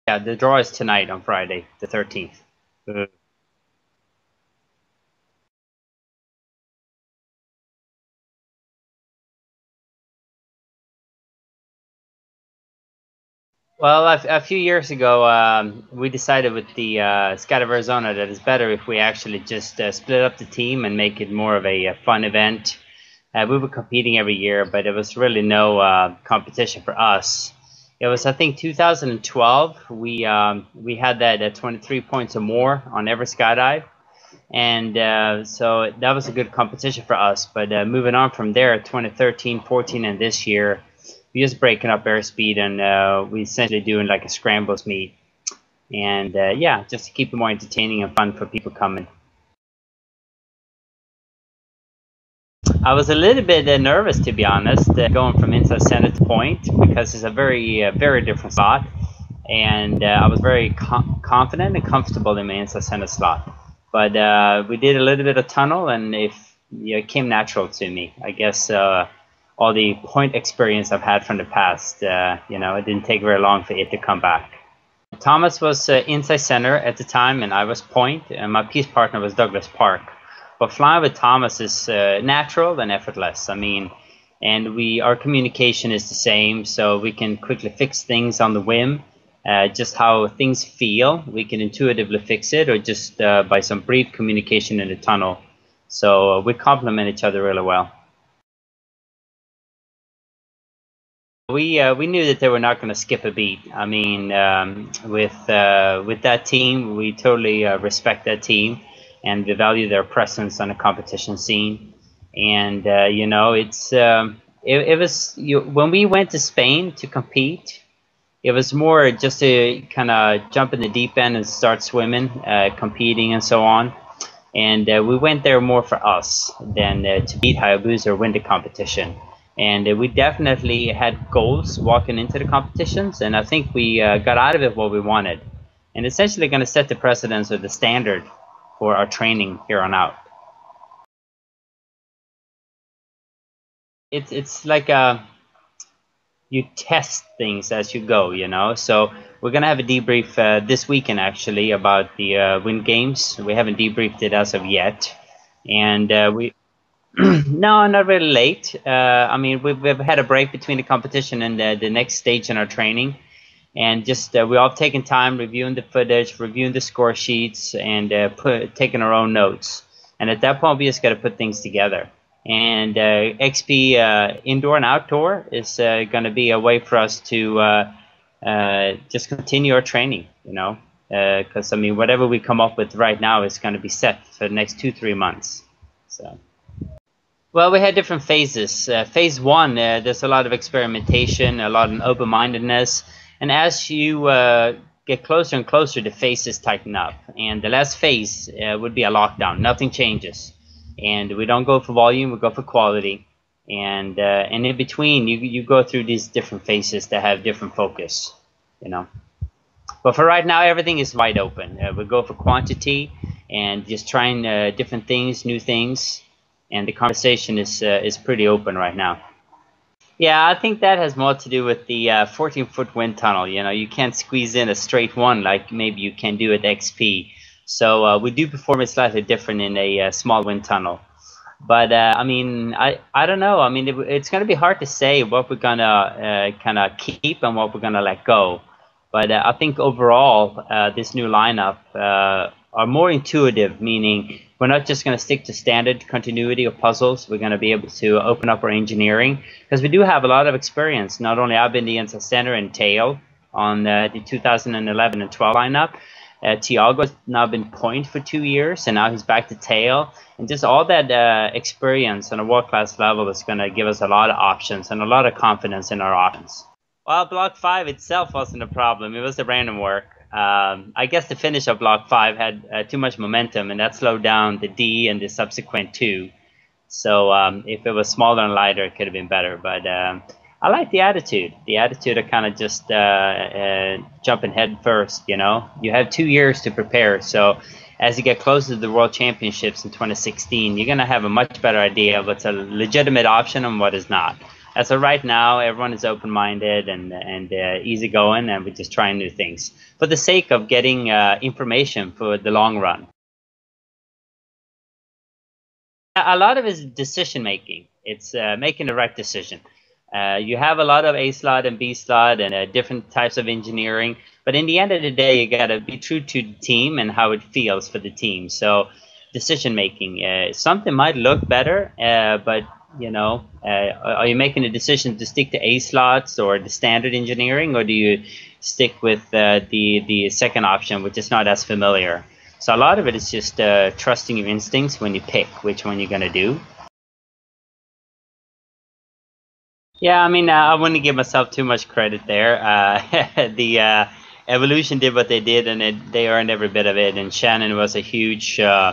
Yeah, the draw is tonight on Friday, the 13th. Well, a few years ago, we decided with the Scout of Arizona that it's better if we actually just split up the team and make it more of a fun event. We were competing every year, but it was really no competition for us. It was, I think, 2012. We had that at 23 points or more on every skydive, and so that was a good competition for us. But moving on from there, 2013, 14, and this year, we just breaking up airspeed, and we essentially doing like a scrambles meet, and yeah, just to keep it more entertaining and fun for people coming. I was a little bit nervous, to be honest, going from inside center to point, because it's a very different slot, and I was very confident and comfortable in my inside center slot. But we did a little bit of tunnel, and it came natural to me. I guess all the point experience I've had from the past, it didn't take very long for it to come back. Thomas was inside center at the time, and I was point, and my peace partner was Douglas Park. But flying with Thomas is natural and effortless. I mean, and our communication is the same, so we can quickly fix things on the whim. Just how things feel, we can intuitively fix it, or just by some brief communication in the tunnel. So we complement each other really well. We knew that they were not going to skip a beat. I mean, with that team, we totally respect that team, and we value their presence on the competition scene. And it was when we went to Spain to compete, it was more just to kind of jump in the deep end and start swimming, competing, and so on. And we went there more for us than to beat Hayabusa or win the competition. And we definitely had goals walking into the competitions, and I think we got out of it what we wanted, and essentially going to set the precedence or the standard for our training here on out. It's like you test things as you go. So we're gonna have a debrief this weekend actually about the wind games. We haven't debriefed it as of yet, and we no, not really late. I mean, we've had a break between the competition and the next stage in our training, and just we all taking time reviewing the footage, reviewing the score sheets, and taking our own notes. And at that point, we just got to put things together. And XP indoor and outdoor is going to be a way for us to just continue our training. Because I mean, whatever we come up with right now is going to be set for the next 2-3 months. So. Well, we had different phases. Phase one, there's a lot of experimentation, a lot of open-mindedness, and as you get closer and closer, the phases tighten up. And the last phase would be a lockdown. Nothing changes, and we don't go for volume; we go for quality. And in between, you go through these different phases that have different focus. But for right now, everything is wide open. We go for quantity and just trying different things, new things. And the conversation is pretty open right now. Yeah, I think that has more to do with the 14-foot wind tunnel. You can't squeeze in a straight one like maybe you can do at XP. So we do perform it slightly different in a small wind tunnel. But I mean, I don't know. I mean, it's going to be hard to say what we're going to kind of keep and what we're going to let go. But I think overall, this new lineup are more intuitive, meaning we're not just going to stick to standard continuity of puzzles. We're going to be able to open up our engineering, because we do have a lot of experience. Not only I've been the inside center and tail on the 2011 and 12 lineup. Tiago's now been point for 2 years, and now he's back to tail. And just all that experience on a world-class level is going to give us a lot of options and a lot of confidence in our options. Well, Block 5 itself wasn't a problem. It was the random work. I guess the finish of Block 5 had too much momentum, and that slowed down the D and the subsequent 2. So if it was smaller and lighter, it could have been better. But I like the attitude. The attitude of kind of just jumping head first, You have 2 years to prepare. So as you get closer to the World Championships in 2016, you're going to have a much better idea of what's a legitimate option and what is not. as of right now, everyone is open-minded and easygoing, and we're just trying new things for the sake of getting information for the long run. A lot of it is decision making. It's making the right decision. You have a lot of A slot and B slot and different types of engineering, but in the end of the day, you got to be true to the team and how it feels for the team. So, decision making. Something might look better, but are you making a decision to stick to A slots or the standard engineering, or do you stick with the second option, which is not as familiar? So a lot of it is just trusting your instincts when you pick which one you're going to do. Yeah, I mean, I wouldn't give myself too much credit there. The Evolution did what they did, and they earned every bit of it. And Shannon was a huge uh,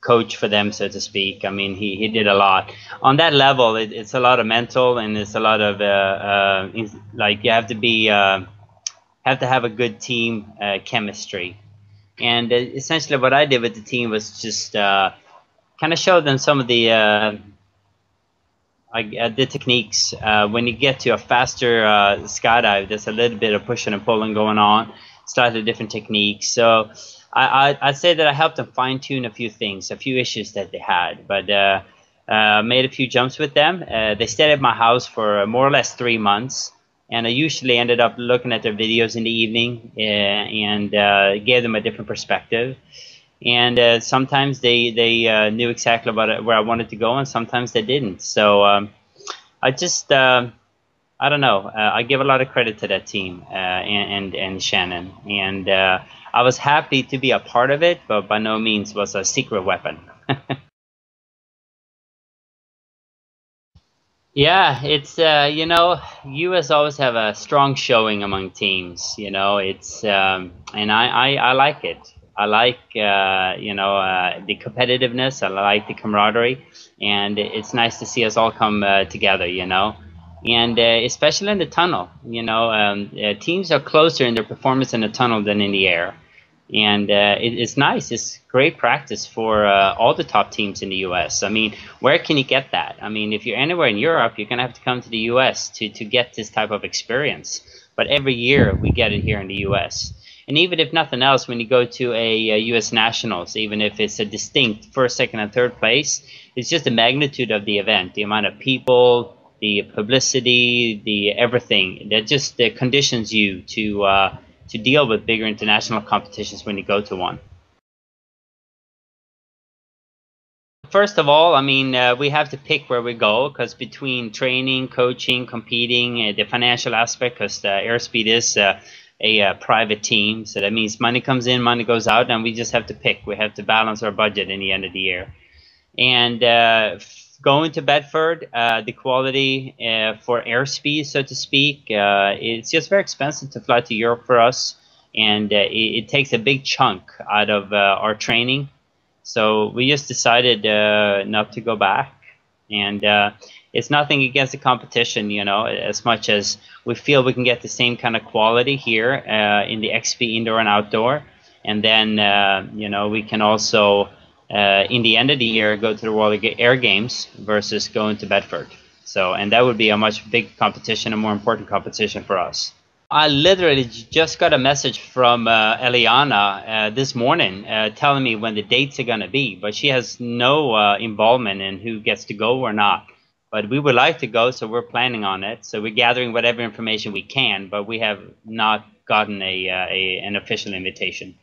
coach for them, so to speak. I mean, he did a lot. On that level, it's a lot of mental, and it's a lot of like you have to be have to have a good team chemistry. And essentially, what I did with the team was just kind of show them some of the techniques. When you get to a faster skydive, there's a little bit of pushing and pulling going on, slightly different techniques. So I'd say that I helped them fine tune a few things, a few issues that they had, but made a few jumps with them. They stayed at my house for more or less 3 months. And I usually ended up looking at their videos in the evening and gave them a different perspective. And sometimes they knew exactly where I wanted to go, and sometimes they didn't. So I just I don't know. I give a lot of credit to that team and Shannon, and I was happy to be a part of it, but by no means was a secret weapon. Yeah, it's U.S. always have a strong showing among teams. It's and I like it. I like the competitiveness. I like the camaraderie, and it's nice to see us all come together. And especially in the tunnel. Teams are closer in their performance in the tunnel than in the air. And it's nice. It's great practice for all the top teams in the U.S. I mean, where can you get that? I mean, if you're anywhere in Europe, you're going to have to come to the U.S. to get this type of experience. But every year we get it here in the U.S. And even if nothing else, when you go to a U.S. Nationals, even if it's a distinct first, second, and third place, it's just the magnitude of the event, the amount of people, the publicity, the everything that just conditions you to deal with bigger international competitions when you go to one. First of all, I mean, we have to pick where we go because between training, coaching, competing, the financial aspect, because Airspeed is a private team, so that means money comes in, money goes out, and we just have to pick. We have to balance our budget in the end of the year. And going to Bedford, the quality for airspeed, so to speak, it's just very expensive to fly to Europe for us, and it takes a big chunk out of our training. So we just decided not to go back, and it's nothing against the competition, as much as we feel we can get the same kind of quality here in the XP indoor and outdoor, and then we can also in the end of the year go to the World Air Games versus going to Bedford. So, and that would be a much big competition, a more important competition for us. I literally just got a message from Eliana this morning telling me when the dates are going to be, but she has no involvement in who gets to go or not. But we would like to go, so we're planning on it. So we're gathering whatever information we can, but we have not gotten an official invitation.